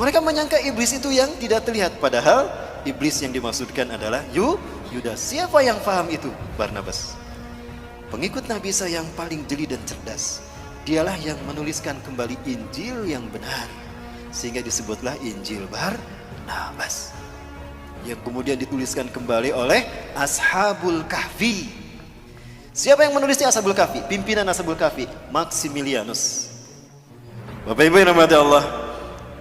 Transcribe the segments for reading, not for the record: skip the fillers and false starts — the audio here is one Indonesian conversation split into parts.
Mereka menyangka iblis itu yang tidak terlihat, padahal iblis yang dimaksudkan adalah Yudas. Siapa yang paham itu? Barnabas. Pengikut Nabi Isa yang paling jeli dan cerdas. Dialah yang menuliskan kembali Injil yang benar, sehingga disebutlah Injil Barnabas, yang kemudian dituliskan kembali oleh Ashabul Kahfi. Siapa yang menulisnya Ashabul Kahfi? Pimpinan Ashabul Kahfi, Maximilianus. Bapak Ibu yang dirahmati Allah,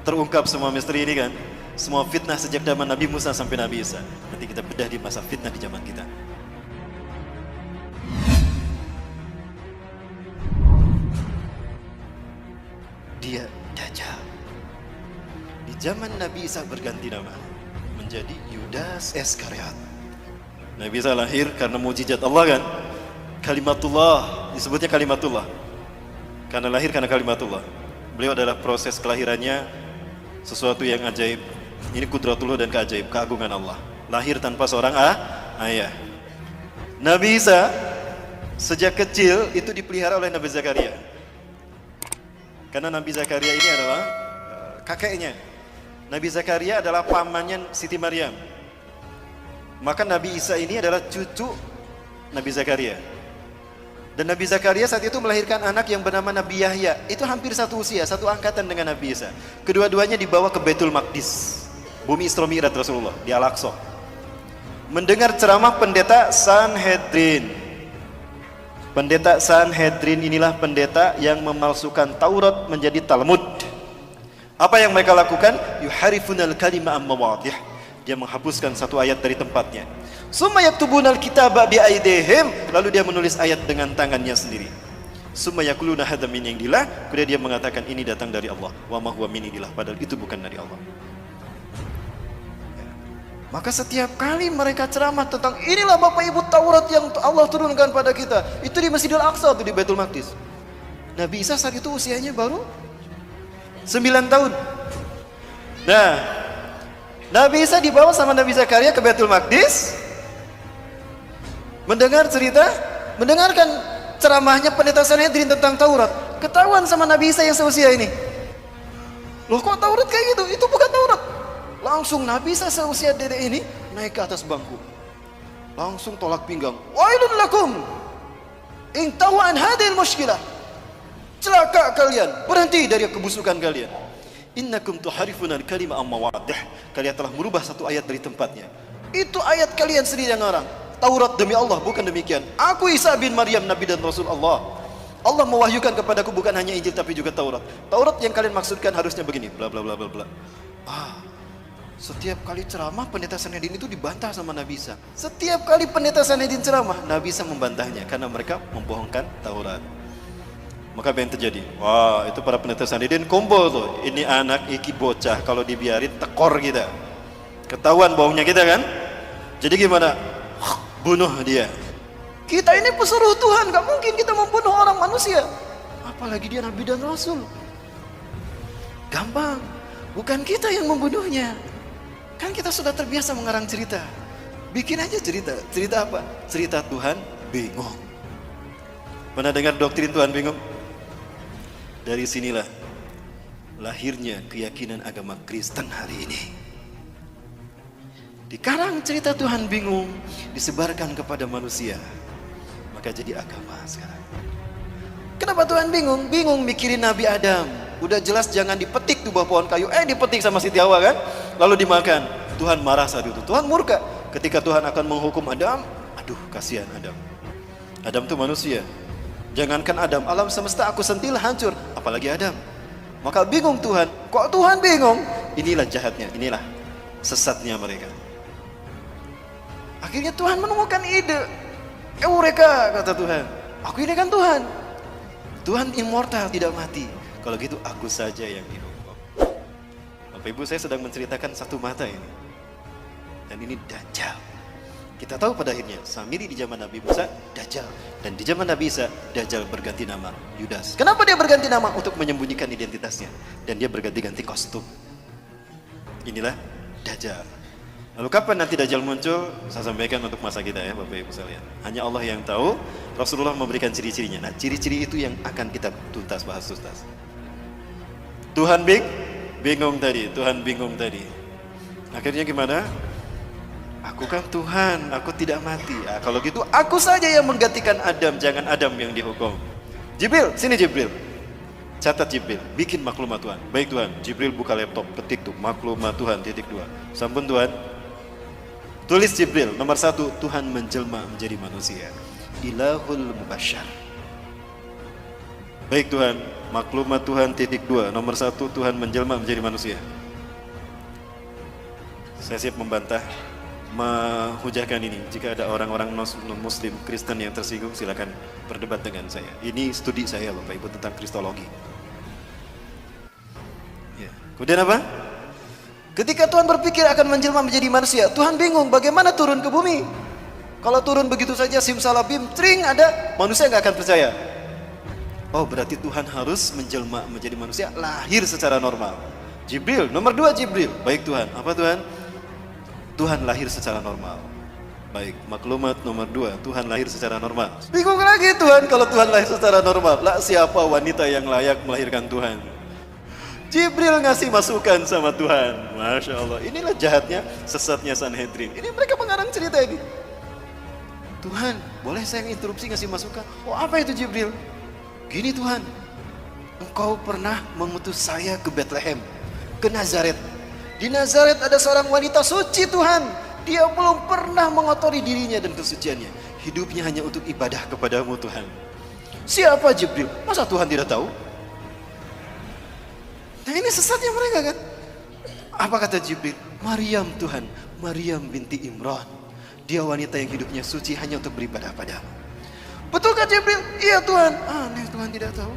terungkap semua misteri ini kan? Semua fitnah sejak zaman Nabi Musa sampai Nabi Isa. Nanti kita bedah di masa fitnah di zaman kita. Dia Dajjal. Di zaman Nabi Isa berganti nama menjadi Yudas Iskariot. Nabi Isa lahir karena mukjizat Allah kan? Kalimatullah, disebutnya kalimatullah. Karena lahir karena kalimatullah. Beliau adalah proses kelahirannya sesuatu yang ajaib. Ini kudratullah dan keajaib, keagungan Allah. Lahir tanpa seorang ayah. Nabi Isa sejak kecil itu dipelihara oleh Nabi Zakaria. Karena Nabi Zakaria ini adalah kakeknya. Nabi Zakaria adalah pamannya Siti Maryam. Maka Nabi Isa ini adalah cucu Nabi Zakaria. Dan Nabi Zakaria saat itu melahirkan anak yang bernama Nabi Yahya. Itu hampir satu usia, satu angkatan dengan Nabi Isa. Kedua-duanya dibawa ke Baitul Maqdis, bumi Isra Mi'raj Rasulullah, di Al-Aqsa. Mendengar ceramah pendeta Sanhedrin. Pendeta Sanhedrin inilah pendeta yang memalsukan Taurat menjadi Talmud. Apa yang mereka lakukan? Yuharifunal kalima am mawadih. Dia menghapuskan satu ayat dari tempatnya. Summa yaktubunal kitaba bi aidihim, lalu dia menulis ayat dengan tangannya sendiri. Summa yaquluna hadza min indillah, kemudian dia mengatakan ini datang dari Allah. Wa ma huwa min indillah, padahal itu bukan dari Allah. Maka setiap kali mereka ceramah tentang inilah Bapak Ibu Taurat yang Allah turunkan pada kita, itu di Masjidil Aqsa, itu di Baitul Maqdis. Nabi Isa saat itu usianya baru 9 tahun. Nah, Nabi Isa dibawa sama Nabi Zakaria ke Baitul Maqdis, mendengarkan ceramahnya pendeta Sanhedrin tentang Taurat. Ketahuan sama Nabi Isa yang seusia ini. Loh, kok Taurat kayak gitu? Itu bukan Taurat. Langsung Nabi Isa seusia dedek ini naik ke atas bangku, langsung tolak pinggang. Wailun lakum in tahu an hadhil mushkilah. Celaka kalian, berhenti dari kebusukan kalian. Innakum tuharifuna al-kalima am mawadih. Kalian telah merubah satu ayat dari tempatnya. Itu ayat kalian sendiri yang ngarang. Taurat demi Allah, bukan demikian. Aku Isa bin Maryam, Nabi dan Rasul Allah. Allah mewahyukan kepadaku bukan hanya Injil tapi juga Taurat. Taurat yang kalian maksudkan harusnya begini, bla bla bla bla bla. Setiap kali ceramah pendeta Sanhedrin itu dibantah sama Nabi Isa. Setiap kali pendeta Sanhedrin ceramah, Nabi Isa membantahnya karena mereka membohongkan Taurat. Maka apa yang terjadi? Wah, itu para pendeta Sanhedrin kumpul tuh. Ini anak iki bocah, kalau dibiarin tekor kita. Ketahuan bohongnya kita kan? Jadi gimana? Bunuh dia. Kita ini pesuruh Tuhan, gak mungkin kita membunuh orang manusia. Apalagi dia Nabi dan Rasul. Gampang, bukan kita yang membunuhnya. Kan kita sudah terbiasa mengarang cerita. Bikin aja cerita. Cerita apa? Cerita Tuhan bingung. Pernah dengar doktrin Tuhan bingung? Dari sinilah lahirnya keyakinan agama Kristen hari ini. Dikarang cerita Tuhan bingung, disebarkan kepada manusia. Maka jadi agama sekarang. Kenapa Tuhan bingung? Bingung mikirin Nabi Adam. Udah jelas jangan dipetik tuh buah pohon kayu. Dipetik sama Siti Hawa kan? Lalu dimakan. Tuhan marah saat itu. Tuhan murka. Ketika Tuhan akan menghukum Adam, aduh kasihan Adam. Adam tuh manusia. Jangankan Adam, alam semesta aku sentil hancur. Apalagi Adam. Maka bingung Tuhan. Kok Tuhan bingung? Inilah jahatnya, inilah sesatnya mereka. Akhirnya Tuhan menemukan ide. Eureka, kata Tuhan. Aku ini kan Tuhan. Tuhan immortal, tidak mati. Kalau gitu aku saja yang dihukum. Bapak Ibu, saya sedang menceritakan satu mata ini. Dan ini Dajjal. Kita tahu pada akhirnya Samiri di zaman Nabi Musa, Dajjal. Dan di zaman Nabi Isa, Dajjal berganti nama Yudas. Kenapa dia berganti nama? Untuk menyembunyikan identitasnya. Dan dia berganti-ganti kostum. Inilah Dajjal. Lalu kapan nanti Dajjal muncul? Saya sampaikan untuk masa kita ya Bapak Ibu sekalian. Hanya Allah yang tahu. Rasulullah memberikan ciri-cirinya. Nah, ciri-ciri itu yang akan kita bahas tuntas. Tuhan bingung tadi, Tuhan bingung tadi. Akhirnya gimana? Aku kan Tuhan, aku tidak mati. Kalau gitu aku saja yang menggantikan Adam, jangan Adam yang dihukum. Jibril, sini Jibril. Catat Jibril, bikin maklumat Tuhan. Baik Tuhan, Jibril buka laptop, ketik tuh maklumat Tuhan _2. Sampun Tuhan. Tulis Jibril, nomor 1, Tuhan menjelma menjadi manusia. Ilahul Mubasyar. Baik Tuhan, maklumat Tuhan _2. Nomor 1, Tuhan menjelma menjadi manusia. Saya siap membantah, menghujahkan ini. Jika ada orang-orang non-muslim, Kristen yang tersinggung, silakan berdebat dengan saya. Ini studi saya loh Pak Ibu tentang kristologi. Ya. Kemudian apa? Ketika Tuhan berpikir akan menjelma menjadi manusia, Tuhan bingung bagaimana turun ke bumi. Kalau turun begitu saja simsalabim, tring ada, manusia nggak akan percaya. Oh berarti Tuhan harus menjelma menjadi manusia, lahir secara normal. Jibril, nomor 2 Jibril. Baik Tuhan, apa Tuhan? Tuhan lahir secara normal. Baik, maklumat nomor 2, Tuhan lahir secara normal. Bingung lagi Tuhan kalau Tuhan lahir secara normal. Lah siapa wanita yang layak melahirkan Tuhan? Jibril ngasih masukan sama Tuhan. Masya Allah, inilah jahatnya, sesatnya Sanhedrin. Ini mereka mengarang cerita ini. Tuhan, boleh saya interupsi ngasih masukan? Oh apa itu Jibril? Gini Tuhan, Engkau pernah mengutus saya ke Bethlehem, ke Nazaret. Di Nazaret ada seorang wanita suci Tuhan. Dia belum pernah mengotori dirinya dan kesuciannya. Hidupnya hanya untuk ibadah kepadamu Tuhan. Siapa Jibril? Masa Tuhan tidak tahu? Nah ini sesatnya mereka kan. Apa kata Jibril? Maryam Tuhan, Maryam binti Imran. Dia wanita yang hidupnya suci hanya untuk beribadah padamu. Betulkah Jibril? Iya Tuhan. Aneh Tuhan tidak tahu.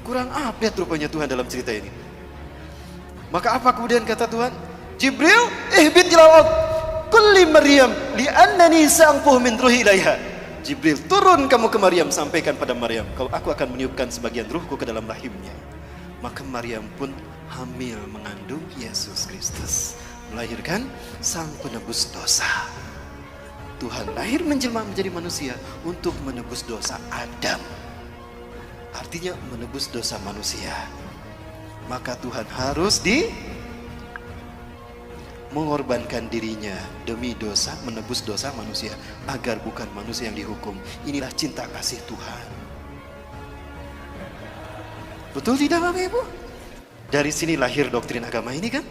Kurang update rupanya Tuhan dalam cerita ini. Maka apa kemudian kata Tuhan? Jibril, ihbit ilal ard kulli Maryam li'annani sa'ampuh min ruhi ilaiha. Jibril, turun kamu ke Maryam, sampaikan pada Maryam kalau aku akan meniupkan sebagian ruhku ke dalam rahimnya. Maka Maryam pun hamil mengandung Yesus Kristus, melahirkan sang penebus dosa. Tuhan lahir menjelma menjadi manusia untuk menebus dosa Adam. Artinya menebus dosa manusia. Maka Tuhan harus mengorbankan dirinya demi dosa, menebus dosa manusia, agar bukan manusia yang dihukum. Inilah cinta kasih Tuhan. Betul tidak Bapak Ibu? Dari sini lahir doktrin agama ini kan?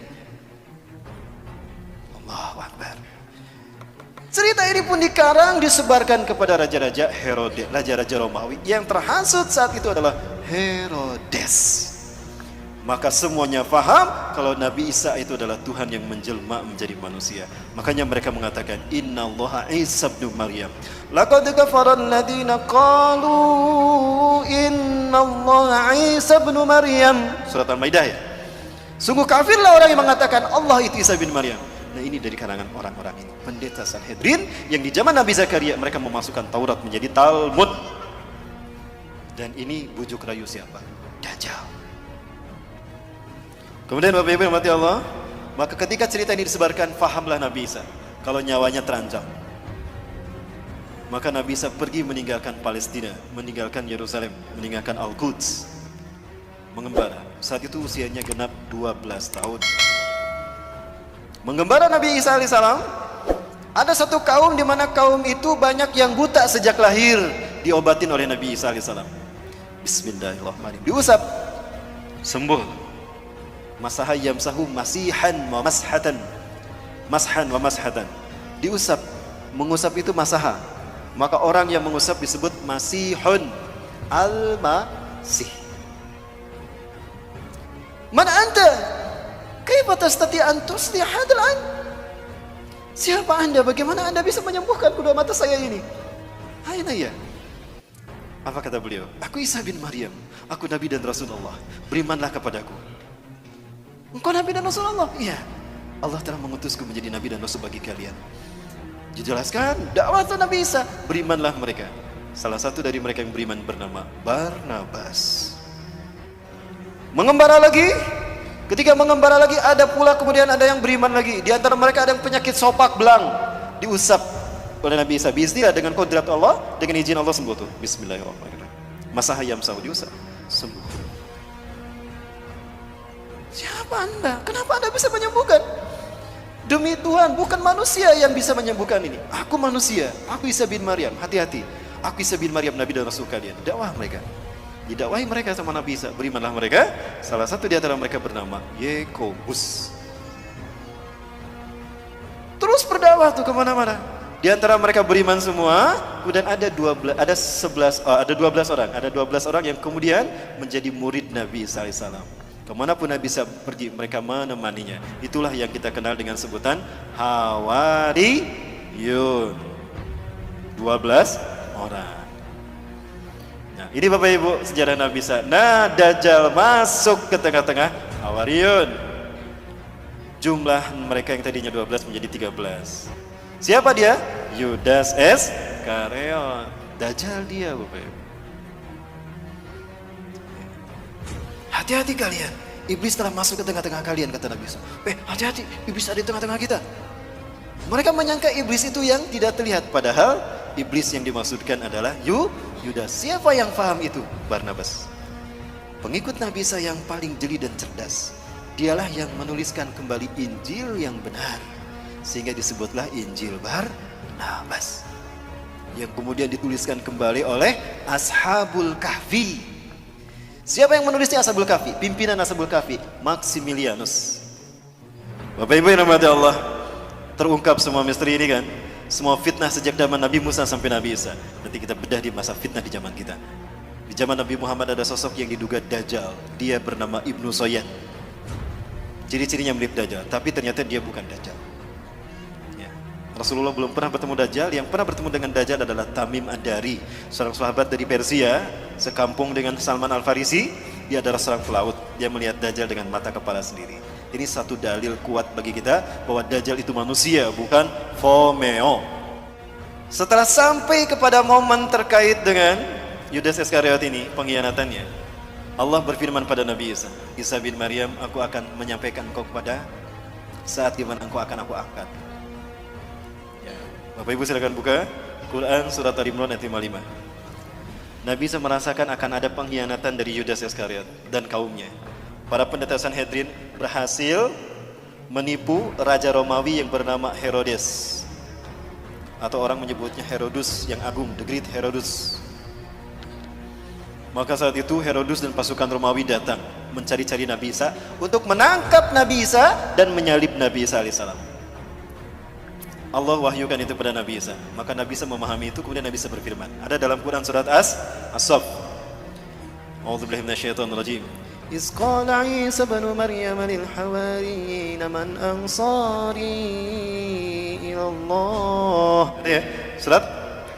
Allahu Akbar. Cerita ini pun dikarang, disebarkan kepada raja-raja Herodes, raja-raja Romawi. Yang terhasut saat itu adalah Herodes. Maka semuanya paham kalau Nabi Isa itu adalah Tuhan yang menjelma menjadi manusia. Makanya mereka mengatakan Innallaha Isa ibnu Maryam. Laqad kafara alladziina qalu Innallaha Isa ibnu Maryam. Surat Al-Maidah ya. Sungguh kafirlah orang yang mengatakan Allah itu Isa bin Maryam. Nah ini dari kalangan orang-orang ini, pendeta Sanhedrin yang di zaman Nabi Zakaria mereka memasukkan Taurat menjadi Talmud. Dan ini bujuk rayu siapa? Dajjal. Kemudian Bapak Ibu yang mati Allah, maka ketika cerita ini disebarkan, fahamlah Nabi Isa kalau nyawanya terancam. Maka Nabi Isa pergi meninggalkan Palestina, meninggalkan Yerusalem, meninggalkan Al-Quds, mengembara. Saat itu usianya genap 12 tahun. Mengembara Nabi Isa alaihissalam, ada satu kaum di mana kaum itu banyak yang buta sejak lahir, diobatin oleh Nabi Isa alaihissalam. Bismillahirrahmanirrahim. Diusap, sembuh. Masaha yamsahu masihan wa mashatan. Mashan wa mashatan. Diusap, mengusap itu masaha. Maka orang yang mengusap disebut masihun al-masih. Man anta? Kaifa tastati an tuslih hadzal ain? Siapa Anda? Bagaimana Anda bisa menyembuhkan kedua mata saya ini? Aina ya? Apa kata beliau? Aku Isa bin Maryam, aku Nabi dan Rasulullah. Berimanlah kepadaku. Engkau Nabi dan Rasulullah? Iya. Allah telah mengutusku menjadi Nabi dan Rasul bagi kalian. Dijelaskan dakwah Nabi Isa, berimanlah mereka. Salah satu dari mereka yang beriman bernama Barnabas. Mengembara lagi. Ketika mengembara lagi ada pula kemudian ada yang beriman lagi. Di antara mereka ada yang penyakit sopak belang, diusap oleh Nabi Isa. Bismillah, dengan kodrat Allah, dengan izin Allah sembuh tuh. Bismillahirrahmanirrahim. Masaha yamsahu, diusap, sembuh. Siapa Anda? Kenapa Anda bisa menyembuhkan? Demi Tuhan, bukan manusia yang bisa menyembuhkan ini. Aku manusia, aku Isa bin Maryam. Hati-hati, aku Isa bin Maryam, Nabi dan Rasul kalian. Dakwah mereka. Didakwahi mereka sama Nabi Isa. Berimanlah mereka. Salah satu di antara mereka bernama Yakobus. Terus berdakwah tuh kemana-mana. Di antara mereka beriman semua. Kemudian ada 12 orang. Ada 12 orang yang kemudian menjadi murid Nabi Isa alaihissalam. Kemanapun Nabi Isa pergi, mereka menemaninya. Itulah yang kita kenal dengan sebutan Hawariyun. 12 orang. Nah, ini Bapak Ibu sejarah Nabi Isa. Nah, Dajjal masuk ke tengah-tengah Hawariyun. Jumlah mereka yang tadinya 12 menjadi 13. Siapa dia? Yudas Iskariot. Dajjal dia, Bapak Ibu. Hati-hati kalian, iblis telah masuk ke tengah-tengah kalian, kata Nabi Isa. Hati-hati, iblis ada di tengah-tengah kita. Mereka menyangka iblis itu yang tidak terlihat, padahal iblis yang dimaksudkan adalah Yudas. Siapa yang paham itu? Barnabas. Pengikut Nabi Isa yang paling jeli dan cerdas. Dialah yang menuliskan kembali Injil yang benar, sehingga disebutlah Injil Barnabas, yang kemudian dituliskan kembali oleh Ashabul Kahfi. Siapa yang menulisnya Ashabul Kahfi? Pimpinan Ashabul Kahfi, Maximilianus. Bapak Ibu yang dirahmati Allah, terungkap semua misteri ini kan? Semua fitnah sejak zaman Nabi Musa sampai Nabi Isa. Nanti kita bedah di masa fitnah di zaman kita. Di zaman Nabi Muhammad ada sosok yang diduga Dajjal. Dia bernama Ibnu Soyad. Ciri-cirinya mirip Dajjal, tapi ternyata dia bukan Dajjal. Rasulullah belum pernah bertemu Dajjal. Yang pernah bertemu dengan Dajjal adalah Tamim Ad-Dari, seorang sahabat dari Persia, sekampung dengan Salman Al-Farisi. Dia adalah seorang pelaut. Dia melihat Dajjal dengan mata kepala sendiri. Ini satu dalil kuat bagi kita bahwa Dajjal itu manusia, bukan Fomeo. Setelah sampai kepada momen terkait dengan Yudas Iskariot ini, pengkhianatannya, Allah berfirman pada Nabi Isa, Isa bin Maryam, aku akan menyampaikan engkau kepada saat di mana engkau akan aku angkat. Bapak Ibu silakan buka Quran surat Al-Imran ayat 55. Nabi Isa merasakan akan ada pengkhianatan dari Yudas Iskariot dan kaumnya. Para pendeta Sanhedrin berhasil menipu Raja Romawi yang bernama Herodes, atau orang menyebutnya Herodus yang agung, the Great Herodus. Maka saat itu Herodus dan pasukan Romawi datang mencari-cari Nabi Isa untuk menangkap Nabi Isa dan menyalib Nabi Isa alaihissalam. Allah wahyukan itu pada Nabi Isa. Maka Nabi Isa memahami itu, kemudian Nabi Isa berfirman. Ada dalam Quran surat As-Saff. A'udzubillahi minasyaitonirrajim. Iz qala Isa ibn Maryam lil hawariyyin man ansari ila Allah. Surat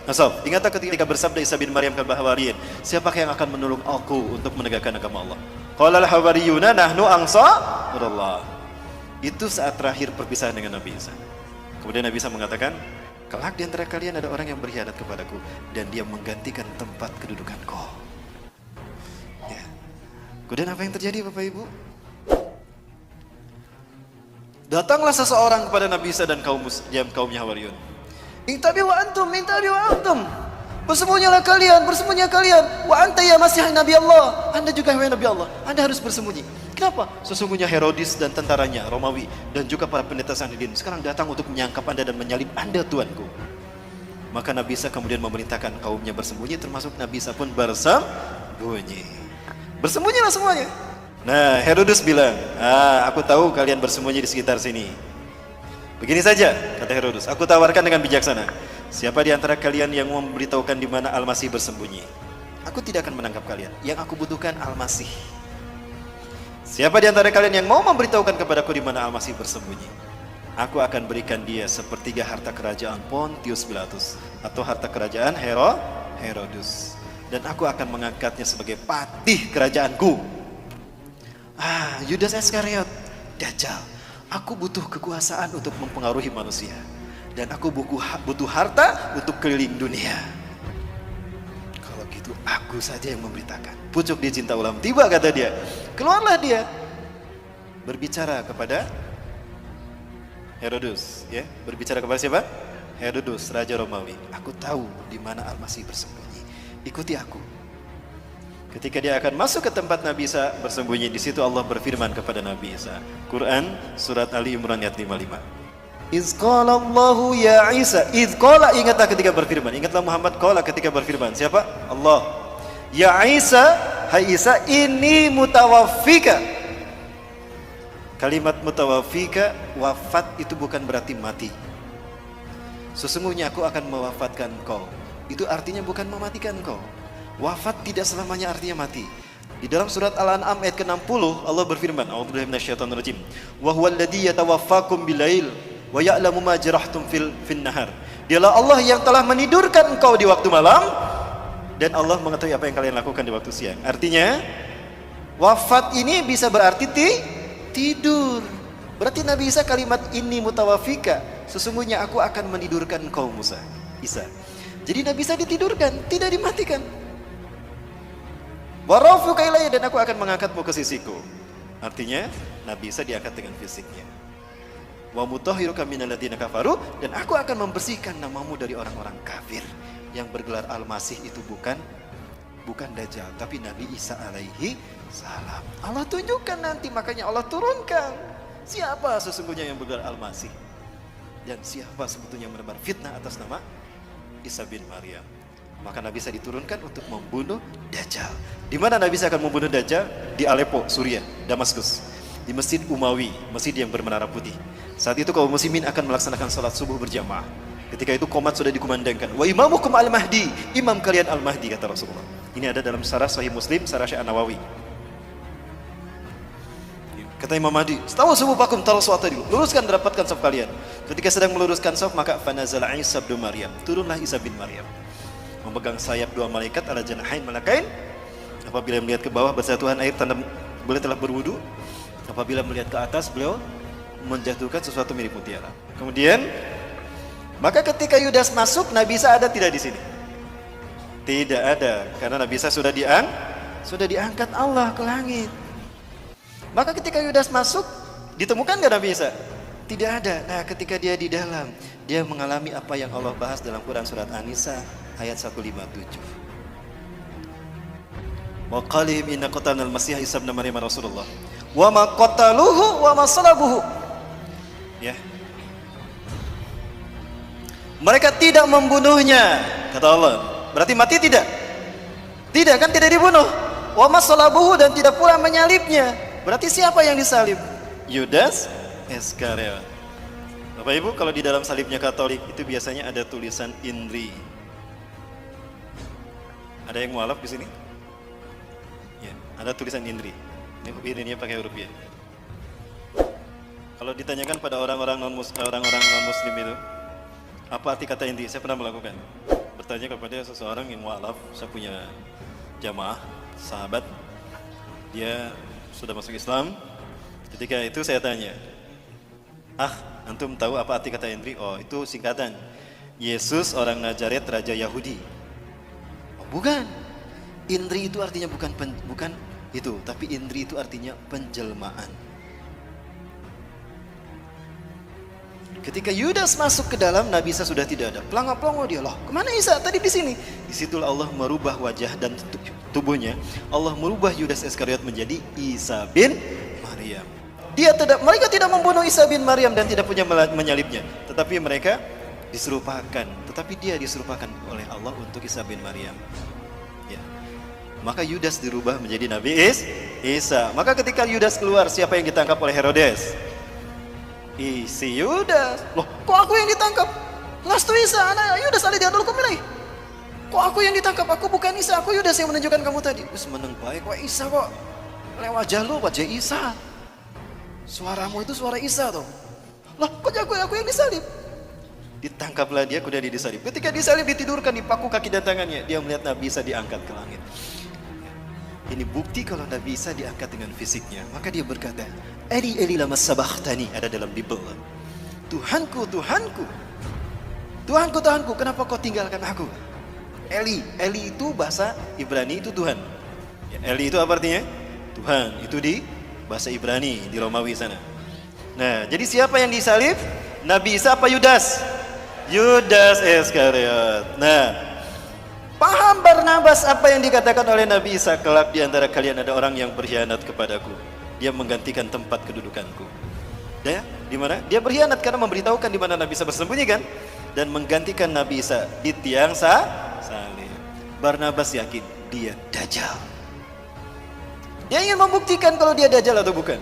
As-Saff. Ingatlah ketika bersabda Isa bin Maryam kepada Hawariyin, siapakah yang akan menolong aku untuk menegakkan agama Allah? Qala al-hawariyuna nahnu ansarullah. Itu saat terakhir perpisahan dengan Nabi Isa. Kemudian Nabi Isa mengatakan, kelak di antara kalian ada orang yang berkhianat kepadaku dan dia menggantikan tempat kedudukanku. Ya. Kemudian apa yang terjadi Bapak Ibu? Datanglah seseorang kepada Nabi Isa dan kaumnya Hawariyun. Intabi wa antum. Bersembunyilah kalian. Wa anta ya Masih Nabi Allah. Anda juga wahai Nabi Allah. Anda harus bersembunyi. Kenapa? Sesungguhnya Herodes dan tentaranya Romawi dan juga para pendeta Sanhedrin sekarang datang untuk menyangkap Anda dan menyalib Anda Tuanku. Maka Nabi Isa kemudian memerintahkan kaumnya bersembunyi, termasuk Nabi Isa pun bersembunyi. Bersembunyilah semuanya. Nah, Herodes bilang, aku tahu kalian bersembunyi di sekitar sini. Begini saja, kata Herodes, aku tawarkan dengan bijaksana. Siapa di antara kalian yang mau memberitahukan di mana Al-Masih bersembunyi? Aku tidak akan menangkap kalian. Yang aku butuhkan Al-Masih. Siapa di antara kalian yang mau memberitahukan kepadaku di mana Al-Masih bersembunyi? Aku akan berikan dia sepertiga harta kerajaan Pontius Pilatus atau harta kerajaan Herodes, dan aku akan mengangkatnya sebagai patih kerajaanku. Yudas Iskariot, Dajjal. Aku butuh kekuasaan untuk mempengaruhi manusia, dan aku butuh harta untuk keliling dunia. Kalau gitu aku saja yang memberitakan. Pucuk dia cinta ulam tiba, kata dia. Keluarlah dia berbicara kepada Herodes, ya. Berbicara kepada siapa? Herodes, raja Romawi. Aku tahu di mana Al-Masih bersembunyi. Ikuti aku. Ketika dia akan masuk ke tempat Nabi Isa bersembunyi, di situ Allah berfirman kepada Nabi Isa. Quran surat Ali Imran ayat 55. Iz qala Allahu ya Isa. Iz qala, ingatlah ketika berfirman. Ingatlah Muhammad qala ketika berfirman. Siapa? Allah. Ya Isa, hai Isa, ini mutawaffika. Kalimat mutawaffika, wafat itu bukan berarti mati. Sesungguhnya aku akan mewafatkan kau. Itu artinya bukan mematikan kau. Wafat tidak selamanya artinya mati. Di dalam surat Al-An'am ayat ke-60 Allah berfirman, A'udzubillahi minasyaitonirrajim. Wa huwal ladzi yatawaffakum bilail wa ya'lamu ma jarahtum fil nahar. Dialah Allah yang telah menidurkan engkau di waktu malam dan Allah mengetahui apa yang kalian lakukan di waktu siang. Artinya wafat ini bisa berarti tidur. Berarti Nabi Isa kalimat ini mutawafika, sesungguhnya aku akan menidurkan engkau Isa. Jadi Nabi Isa ditidurkan, tidak dimatikan. Warafuka ilayya, dan aku akan mengangkatmu ke sisiku. Artinya Nabi Isa diangkat dengan fisiknya. Wa mutahhiruka minal ladzina kafaru, dan aku akan membersihkan namamu dari orang-orang kafir. Yang bergelar Al-Masih itu bukan Dajjal, tapi Nabi Isa alaihi salam. Allah tunjukkan nanti, makanya Allah turunkan siapa sesungguhnya yang bergelar Al-Masih dan siapa sebetulnya yang menebar fitnah atas nama Isa bin Maryam. Maka Nabi Isa diturunkan untuk membunuh Dajjal. Di mana Nabi Isa akan membunuh Dajjal? Di Aleppo, Suriah, Damaskus. Di Masjid Umawi, masjid yang bermenara putih. Saat itu kaum muslimin akan melaksanakan salat subuh berjamaah. Ketika itu qomat sudah dikumandangkan. Wa imamukum al-Mahdi, imam kalian al-Mahdi, kata Rasulullah. Ini ada dalam syarah Sahih Muslim, syarah Syekh An-Nawawi. Kata Imam Mahdi, "Stawu subuhakum tarawswata dulu. Luruskan, dapatkan saf kalian." Ketika sedang meluruskan saf, maka fanazala Isa bin Maryam. Turunlah Isa bin Maryam. Memegang sayap dua malaikat ala janahain malakain. Apabila melihat ke bawah bersentuhan air tanda beliau telah berwudu. Apabila melihat ke atas beliau menjatuhkan sesuatu mirip mutiara. Kemudian maka ketika Yudas masuk, Nabi Isa ada tidak di sini? Tidak ada, karena Nabi Isa sudah diangkat Allah ke langit. Maka ketika Yudas masuk, ditemukan nggak Nabi Isa? Tidak ada. Nah, ketika dia di dalam, dia mengalami apa yang Allah bahas dalam Quran surat An-Nisa ayat 157. Wa qalihim inna qatalnal masih Isa ibn Maryam Rasulullah. Wa ma qataluhu wa ma salabuhu. Ya. Mereka tidak membunuhnya, kata Allah. Berarti mati tidak? Tidak, kan tidak dibunuh. Wa ma salabuhu, dan tidak pula menyalibnya. Berarti siapa yang disalib? Yudas Iskariot. Bapak Ibu, kalau di dalam salibnya Katolik itu biasanya ada tulisan INRI. Ada yang mualaf di sini? Ya, ada tulisan INRI. Ini pakai huruf ya. Kalau ditanyakan pada orang-orang non muslim itu, apa arti kata INRI? Saya pernah melakukan. Bertanya kepada seseorang yang mualaf, saya punya jamaah, sahabat, dia sudah masuk Islam. Ketika itu saya tanya, antum tahu apa arti kata INRI? Oh, itu singkatan Yesus orang Nazaret Raja Yahudi. Oh, bukan. INRI itu artinya bukan itu, tapi INRI itu artinya penjelmaan. Ketika Yudas masuk ke dalam, Nabi Isa sudah tidak ada. Pelongo-pelongo dia, loh, kemana Isa? Tadi di sini. Disitulah Allah merubah wajah dan tubuhnya. Allah merubah Yudas Iskariot menjadi Isa bin Maryam. Mereka tidak membunuh Isa bin Maryam dan tidak punya menyalibnya, tetapi mereka diserupakan. Tetapi dia diserupakan oleh Allah untuk Isa bin Maryam. Ya. Maka Yudas dirubah menjadi Nabi Isa. Maka ketika Yudas keluar, siapa yang ditangkap oleh Herodes? Si Yudas. Loh, kok aku yang ditangkap? Lastu Isa, anak Yudas ali diadul kumilai. Kok aku yang ditangkap? Aku bukan Isa, aku Yudas yang menunjukkan kamu tadi. Wis meneng baik, kok Isa kok? Lewat jalur wajah Isa. Suaramu itu suara Isa toh. Lah, kok aku yang disalib? Ditangkaplah dia, kemudian dia disalib. Ketika disalib, ditidurkan, dipaku kaki dan tangannya. Dia melihat Nabi Isa diangkat ke langit. Ini bukti kalau Nabi Isa diangkat dengan fisiknya. Maka dia berkata, Eli Eli lama sabakhtani, ada dalam Bible. Tuhanku, Tuhanku, Tuhanku, Tuhanku, kenapa kau tinggalkan aku? Eli itu bahasa Ibrani itu Tuhan. Eli itu apa artinya? Tuhan. Itu di bahasa Ibrani, di Romawi sana. Nah, jadi siapa yang disalib? Nabi Isa apa Yudas? Yudas Iskariot. Nah, Paham Barnabas apa yang dikatakan oleh Nabi Isa? Kelak di antara kalian ada orang yang berkhianat kepadaku. Dia menggantikan tempat kedudukanku. Ya, di mana? Dia berkhianat karena memberitahukan di mana Nabi Isa bersembunyi kan? Dan menggantikan Nabi Isa di tiang salib. Barnabas yakin dia Dajjal. Dia ingin membuktikan kalau dia Dajjal atau bukan.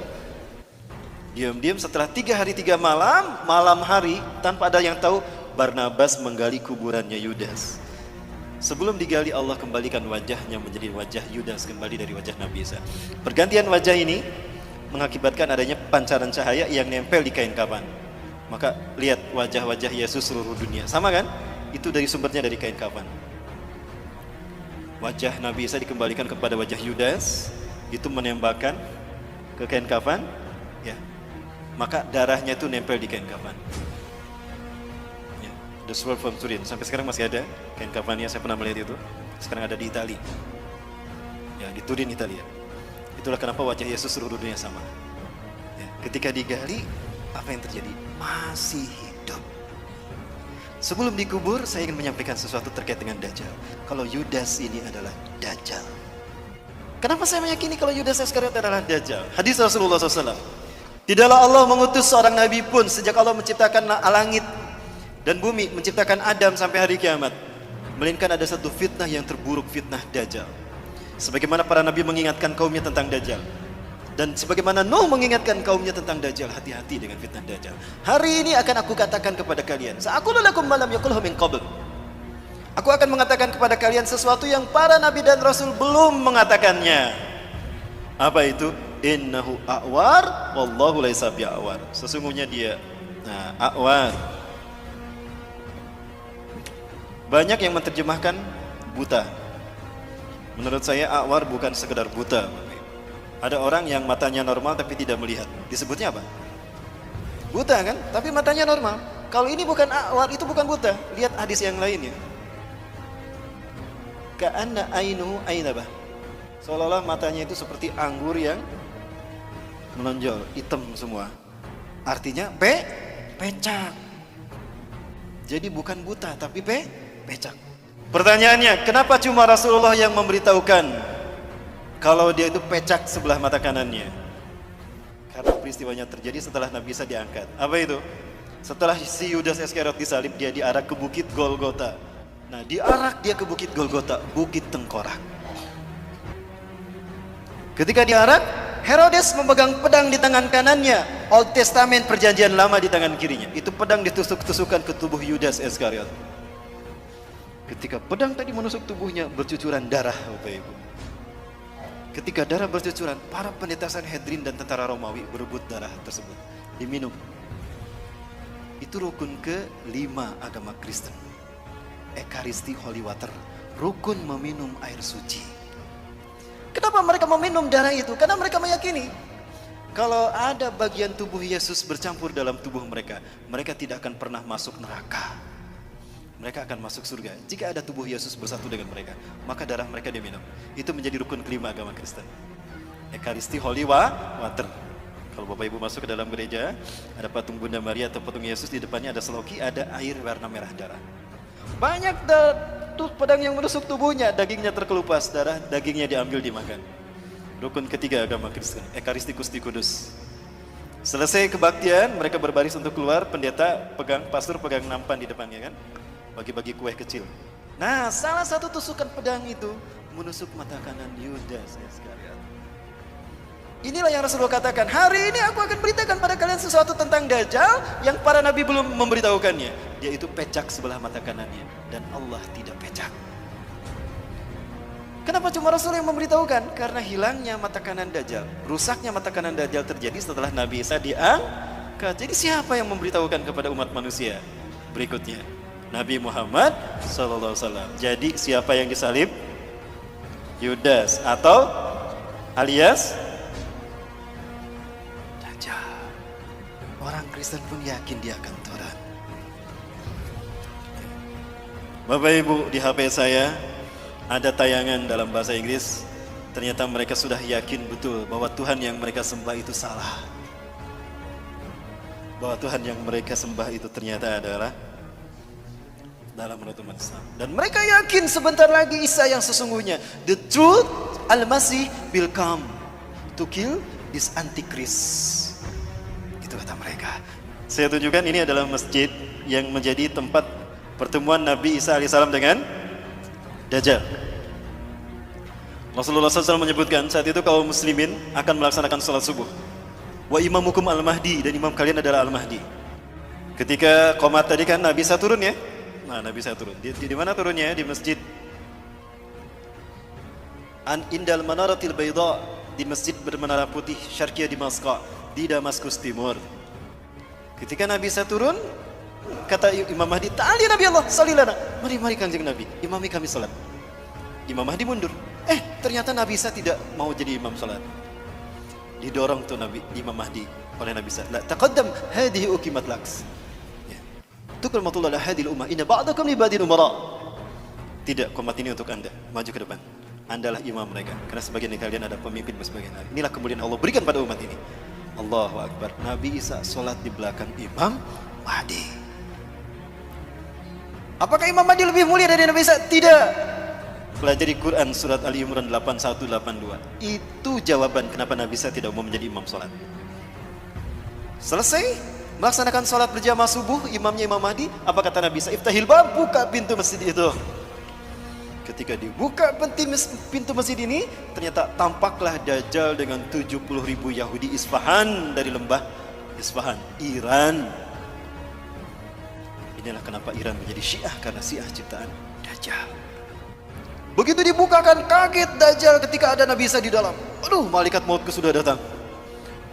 Diam-diam setelah 3 hari 3 malam, malam hari tanpa ada yang tahu, Barnabas menggali kuburannya Yudas. Sebelum digali, Allah kembalikan wajahnya menjadi wajah Yudas kembali dari wajah Nabi Isa. Pergantian wajah ini mengakibatkan adanya pancaran cahaya yang nempel di kain kafan. Maka lihat wajah-wajah Yesus seluruh dunia. Sama kan? Itu dari sumbernya dari kain kafan. Wajah Nabi Isa dikembalikan kepada wajah Yudas, itu menembakkan ke kain kafan, ya. Maka darahnya itu nempel di kain kafan. The Sword from Turin, sampai sekarang masih ada kain kafannya, saya pernah melihat itu. Sekarang ada di Italia, ya, di Turin, Italia. Itulah kenapa wajah Yesus seluruh dunia sama. Ya, ketika digali, apa yang terjadi? Masih hidup. Sebelum dikubur, saya ingin menyampaikan sesuatu terkait dengan Dajjal. Kalau Yudas ini adalah Dajjal. Kenapa saya meyakini kalau Yudas Iskariot adalah Dajjal? Hadis Rasulullah SAW. Tidaklah Allah mengutus seorang nabi pun sejak Allah menciptakan langit dan bumi, menciptakan Adam sampai hari kiamat, melainkan ada satu fitnah yang terburuk, fitnah Dajjal. Sebagaimana para nabi mengingatkan kaumnya tentang Dajjal, dan sebagaimana Nuh mengingatkan kaumnya tentang Dajjal, hati-hati dengan fitnah Dajjal. Hari ini akan aku katakan kepada kalian, sa'aqulu lakum ma lam yaqulhu min qabl. Aku akan mengatakan kepada kalian sesuatu yang para nabi dan rasul belum mengatakannya. Apa itu? Innahu a'war wallahu laisa bi'awar. Sesungguhnya dia a'war. Banyak yang menerjemahkan buta. Menurut saya a'war bukan sekedar buta. Ada orang yang matanya normal tapi tidak melihat. Disebutnya apa? Buta kan? Tapi matanya normal. Kalau ini bukan a'war, itu bukan buta. Lihat hadis yang lainnya. Ka'anna ainuhu ainabah. Seolah-olah matanya itu seperti anggur yang menonjol, hitam semua. Artinya pecak. Jadi bukan buta tapi pecak. Pertanyaannya, kenapa cuma Rasulullah yang memberitahukan kalau dia itu pecak sebelah mata kanannya? Karena peristiwanya terjadi setelah Nabi Isa diangkat. Apa itu? Setelah si Yudas Iskariot disalib, dia diarak ke bukit Golgota. Nah, diarak dia ke bukit Golgota, bukit tengkorak. Ketika diarak, Herodes memegang pedang di tangan kanannya, Old Testament perjanjian lama di tangan kirinya. Itu pedang ditusuk-tusukan ke tubuh Yudas Iskariot. Ketika pedang tadi menusuk tubuhnya, bercucuran darah, Bapak Ibu. Ketika darah bercucuran, para pendeta Sanhedrin dan tentara Romawi berebut darah tersebut, diminum. Itu rukun ke-5 agama Kristen. Ekaristi Holy Water, rukun meminum air suci. Kenapa mereka meminum darah itu? Karena mereka meyakini kalau ada bagian tubuh Yesus bercampur dalam tubuh mereka, mereka tidak akan pernah masuk neraka. Mereka akan masuk surga. Jika ada tubuh Yesus bersatu dengan mereka, maka darah mereka diminum. Itu menjadi rukun ke-5 agama Kristen. Ekaristi Holy Water. Kalau Bapak Ibu masuk ke dalam gereja, ada patung Bunda Maria atau patung Yesus, di depannya ada seloki, ada air warna merah darah. Banyak tuh pedang yang menusuk tubuhnya, dagingnya terkelupas, darah dagingnya diambil dimakan. Rukun ke-3 agama Kristen, Ekaristi Gusti Kudus. Selesai kebaktian, mereka berbaris untuk keluar, pastor pegang nampan di depannya kan, bagi-bagi kue kecil. Nah, salah satu tusukan pedang itu menusuk mata kanan Yudas Iskariot. Inilah yang Rasulullah katakan, hari ini aku akan beritakan pada kalian sesuatu tentang Dajjal yang para nabi belum memberitahukannya. Dia itu pecak sebelah mata kanannya, dan Allah tidak pecak. Kenapa cuma Rasul yang memberitahukan? Karena hilangnya mata kanan Dajjal, rusaknya mata kanan Dajjal terjadi setelah Nabi Isa diangkat. Jadi siapa yang memberitahukan kepada umat manusia berikutnya? Nabi Muhammad SAW. Jadi siapa yang disalib? Yudas atau alias Dajjal. Orang Kristen pun yakin dia akan turun. Bapak Ibu, di HP saya ada tayangan dalam bahasa Inggris. Ternyata mereka sudah yakin betul bahwa Tuhan yang mereka sembah itu salah. Bahwa Tuhan yang mereka sembah itu ternyata adalah dalam menurut umat Islam. Dan mereka yakin sebentar lagi Isa yang sesungguhnya, the truth, Al-Masih will come to kill this antichrist. Itu kata mereka. Saya tunjukkan ini adalah masjid yang menjadi tempat pertemuan Nabi Isa alaihissalam dengan Dajjal. Rasulullah SAW menyebutkan saat itu kaum muslimin akan melaksanakan sholat subuh. Wa imamukum al-mahdi, dan imam kalian adalah al-mahdi. Ketika qomat tadi kan Nabi Isa turun ya. Nah, Nabi Isa turun. Di mana turunnya? Di masjid Indal Manaratil Bayda, di masjid bermenara putih Syarqiyah Damaskus, di Damaskus Timur. Ketika Nabi Isa turun, kata Imam Mahdi, "Ta'ali Nabi Allah, salli lana." Mari Kanjeng Nabi, imami kami salat. Imam Mahdi mundur. Ternyata Nabi Isa tidak mau jadi imam salat. Didorong tuh Imam Mahdi oleh Nabi Isa. La taqaddam hadhihi uqimat laks. Tukrimatullah ala hadhil ummah, inna ba'dakum li ba'din umara. Tidak, qomat ini untuk Anda, maju ke depan. Andalah imam mereka, karena sebagian dari kalian ada pemimpin sebagian hari. Inilah kemuliaan Allah berikan pada umat ini. Allahu Akbar. Nabi Isa sholat di belakang Imam Mahdi. Apakah Imam Mahdi lebih mulia dari Nabi Isa? Tidak. Pelajari Quran surat Ali Imran 81-82. Itu jawaban kenapa Nabi Isa tidak mau menjadi imam sholat. Selesai melaksanakan sholat berjamaah subuh, imamnya Imam Mahdi. Apa kata Nabi Isa? Iftahil bab, buka pintu masjid itu. Ketika dibuka pintu masjid ini, ternyata tampaklah Dajjal dengan 70.000 Yahudi Isfahan, dari lembah Isfahan, Iran. Inilah kenapa Iran menjadi Syiah, karena Syiah ciptaan Dajjal. Begitu dibukakan, kaget Dajjal ketika ada Nabi Isa di dalam. Aduh, malaikat mautku sudah datang.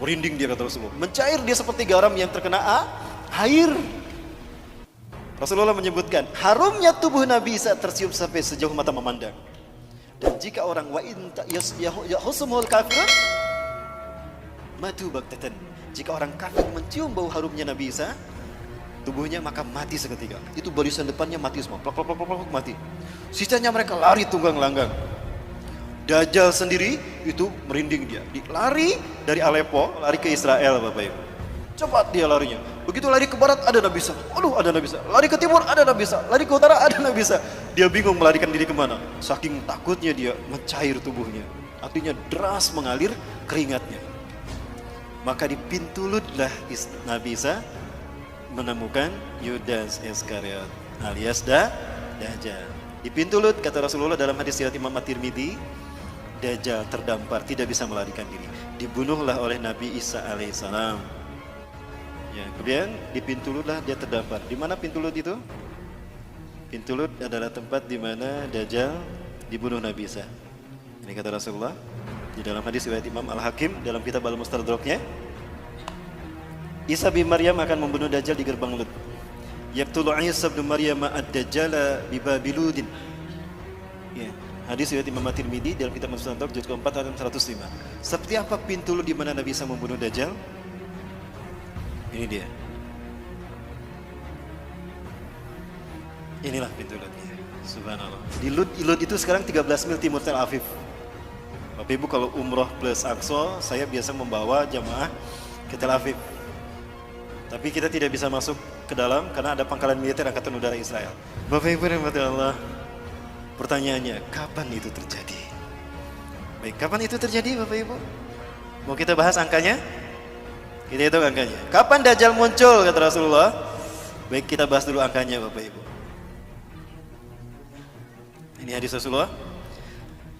Merinding dia, kata Rasulullah. Mencair dia seperti garam yang terkena air. Rasulullah menyebutkan, harumnya tubuh Nabi Isa tercium sampai sejauh mata memandang. Dan jika orang wa in yahusumul kafirun matu baktatan. Jika orang kafir mencium bau harumnya Nabi Isa, tubuhnya maka mati seketika. Itu barisan depannya mati semua, plak, mati. Sisanya mereka lari tunggang langgang. Dajjal sendiri itu merinding dia. Lari dari Aleppo, lari ke Israel, Bapak Ibu. Cepat dia larinya. Begitu lari ke barat ada Nabi Isa. Aduh, ada Nabi Isa. Lari ke timur ada Nabi Isa. Lari ke utara ada Nabi Isa. Dia bingung melarikan diri kemana. Saking takutnya dia mencair tubuhnya. Artinya deras mengalir keringatnya. Maka di pintu ludlah Nabi Isa menemukan Yudas Iskariot alias Dajjal. Di pintu Lut, kata Rasulullah dalam hadis riwayat Imam At-Tirmidzi, Dajjal terdampar, tidak bisa melarikan diri. Dibunuhlah oleh Nabi Isa alaihissalam. Ya, kemudian di pintu Lut lah dia terdampar. Di mana pintu Lut itu? Pintu Lut adalah tempat di mana Dajjal dibunuh Nabi Isa. Ini kata Rasulullah di dalam hadis riwayat Imam Al-Hakim dalam kitab Al-Mustadraknya. Isa bin Maryam akan membunuh Dajjal di gerbang Lut. Yaqtulu Isa bin Maryam ad-Dajjal bi Babiludin. Ya, hadis riwayat Imam At-Tirmidzi dalam kitab Al-Mustadrak juz ke-4 halaman 105. Seperti apa pintu Lut di mana Nabi Isa membunuh Dajjal? Ini dia. Inilah pintu Lutnya. Subhanallah. Di Lut itu sekarang 13 mil timur Tel Aviv. Bapak Ibu kalau umroh plus Aqsa, saya biasa membawa jamaah ke Tel Aviv. Tapi kita tidak bisa masuk ke dalam karena ada pangkalan militer Angkatan Udara Israel. Bapak Ibu rahmatullah. Pertanyaannya, kapan itu terjadi? Baik, kapan itu terjadi Bapak Ibu? Mau kita bahas angkanya? Kita hitung angkanya. Kapan Dajjal muncul kata Rasulullah? Baik, kita bahas dulu angkanya Bapak Ibu. Ini hadis Rasulullah.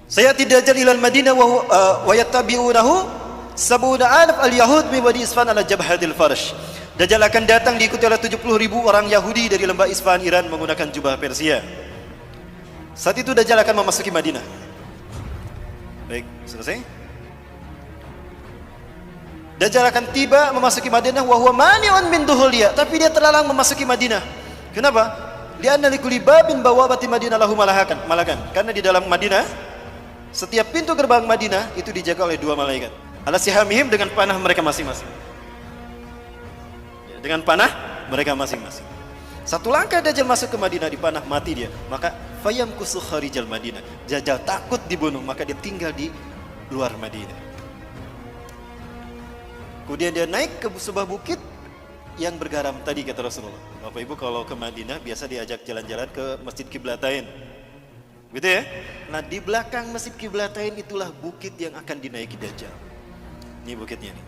Sayati Dajjal ilal Madinah wa yattabi'unahu sab'una alaf al-yahud min wadi Isfahan ala jabhatil farsh. Dajjal akan datang diikuti oleh 70.000 orang Yahudi dari lembah Isfahan Iran menggunakan jubah Persia. Saat itu Dajjal akan memasuki Madinah. Baik, selesai. Dajjal akan tiba memasuki Madinah wa huwa mani'un min duhuliya, tapi dia terlarang memasuki Madinah. Kenapa? Li'anna likulli babin bawabati Madinah lahu malakan. Karena di dalam Madinah setiap pintu gerbang Madinah itu dijaga oleh 2 malaikat. Ala sihamihim dengan panah mereka masing-masing. Dengan panah mereka masing-masing. Satu langkah Dajjal masuk ke Madinah dipanah mati dia. Maka fayam kusuh kharijal Madinah. Dajjal takut dibunuh maka dia tinggal di luar Madinah. Kemudian dia naik ke sebuah bukit yang bergaram tadi kata Rasulullah. Bapak Ibu kalau ke Madinah biasa diajak jalan-jalan ke Masjid Qiblatain. Gitu ya. Nah, di belakang Masjid Qiblatain itulah bukit yang akan dinaiki Dajjal. Ini bukitnya nih.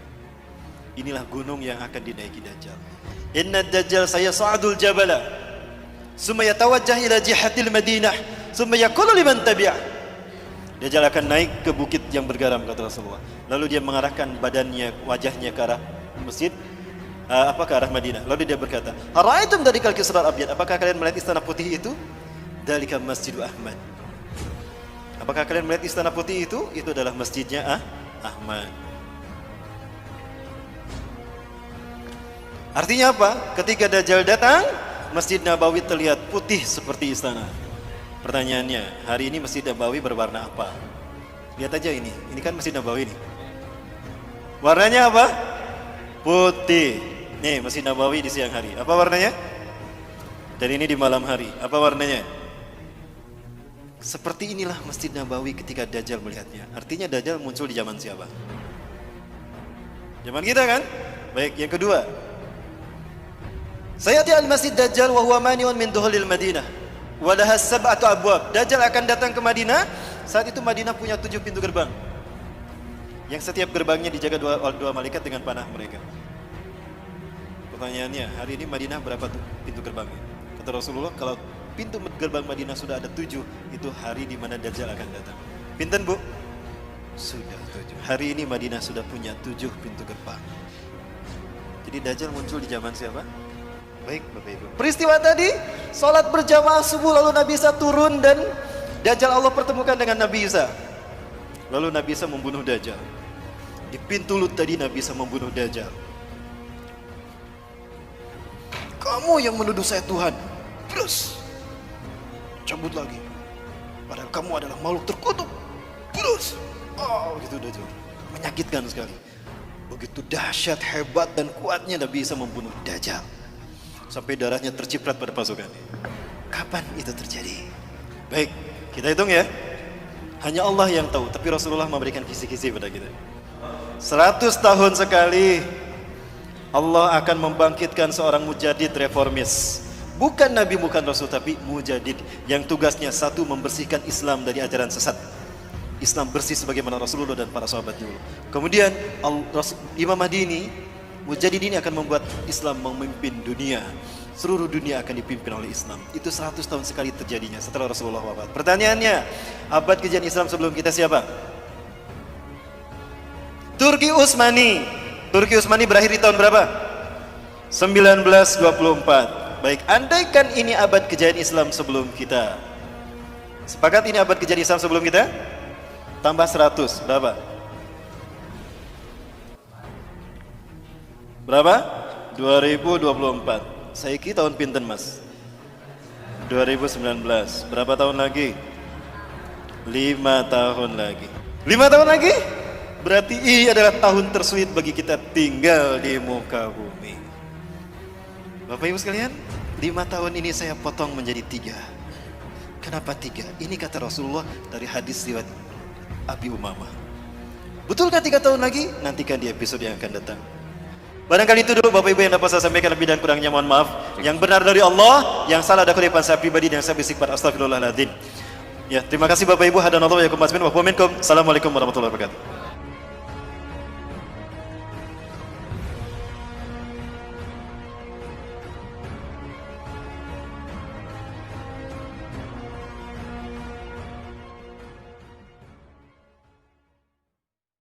Inilah gunung yang akan dinaiki Dajjal. Inna Dajjal sayas'adul jabala, summa yatawajjah ila jihatil Madinah, summa yaqulu liman tabi'ah. Dajjal akan naik ke bukit yang bergaram kata Rasulullah. Lalu dia mengarahkan badannya, wajahnya ke arah masjid, ke arah Madinah. Lalu dia berkata, "Ara'aitum dalikal kisrar abyad?" Apakah kalian melihat istana putih itu? Dalika Masjidu Ahmad. Apakah kalian melihat istana putih itu? Itu adalah masjidnya Ahmad. Artinya apa? Ketika Dajjal datang, Masjid Nabawi terlihat putih seperti istana. Pertanyaannya, hari ini Masjid Nabawi berwarna apa? Lihat aja ini kan Masjid Nabawi nih. Warnanya apa? Putih. Nih Masjid Nabawi di siang hari. Apa warnanya? Dan ini di malam hari. Apa warnanya? Seperti inilah Masjid Nabawi ketika Dajjal melihatnya. Artinya Dajjal muncul di zaman siapa? Zaman kita kan? Baik, yang kedua. Sayati al-Masjid Dajjal wa huwa mani'un min dukhulil Madinah. Wa laha sab'atu abwab. Dajjal akan datang ke Madinah. Saat itu Madinah punya 7 pintu gerbang. Yang setiap gerbangnya dijaga dua malaikat dengan panah mereka. Pertanyaannya, hari ini Madinah berapa pintu gerbangnya? Kata Rasulullah, kalau pintu gerbang Madinah sudah ada 7, itu hari di mana Dajjal akan datang. Pinten Bu? Sudah 7. Hari ini Madinah sudah punya 7 pintu gerbang. Jadi Dajjal muncul di zaman siapa? Baik Bapak Ibu. Peristiwa tadi, sholat berjamaah subuh lalu Nabi Isa turun dan Dajjal Allah pertemukan dengan Nabi Isa. Lalu Nabi Isa membunuh Dajjal. Di pintu Lut tadi Nabi Isa membunuh Dajjal. Kamu yang menuduh saya Tuhan, terus cabut lagi. Padahal kamu adalah makhluk terkutuk. Terus, gitu Dajjal. Menyakitkan sekali. Begitu dahsyat, hebat dan kuatnya Nabi Isa membunuh Dajjal. Sampai darahnya terciprat pada pasukannya. Kapan itu terjadi? Baik, kita hitung ya. Hanya Allah yang tahu, tapi Rasulullah memberikan kisi-kisi pada kita. 100 tahun sekali Allah akan membangkitkan seorang mujadid reformis. Bukan Nabi, bukan Rasul, tapi mujadid yang tugasnya satu, membersihkan Islam dari ajaran sesat. Islam bersih sebagaimana Rasulullah dan para sahabat dulu. Kemudian Imam Mahdi ini, mujadid ini akan membuat Islam memimpin dunia. Seluruh dunia akan dipimpin oleh Islam. Itu 100 tahun sekali terjadinya setelah Rasulullah wafat. Pertanyaannya, abad kejadian Islam sebelum kita siapa? Turki Utsmani. Turki Utsmani berakhir di tahun berapa? 1924. Baik, andaikan ini abad kejayaan Islam sebelum kita. Sepakat ini abad kejayaan Islam sebelum kita? Tambah 100, berapa? Berapa? 2024. Saiki tahun pinten Mas? 2019. Berapa tahun lagi? 5 tahun lagi. 5 tahun lagi? Berarti ini adalah tahun tersulit bagi kita tinggal di muka bumi. Bapak Ibu sekalian, 5 tahun ini saya potong menjadi 3. Kenapa 3? Ini kata Rasulullah dari hadis riwayat Abi Umamah. Betulkah 3 tahun lagi? Nantikan di episode yang akan datang. Barangkali itu dulu Bapak Ibu yang dapat saya sampaikan, lebih dan kurangnya mohon maaf. Yang benar dari Allah, yang salah ada kelipan saya pribadi dan saya beristighfar, astagfirullahaladzim. Ya, terima kasih Bapak Ibu. Hadanallahu wa yakum asmin wa minkum. Assalamualaikum warahmatullahi wabarakatuh.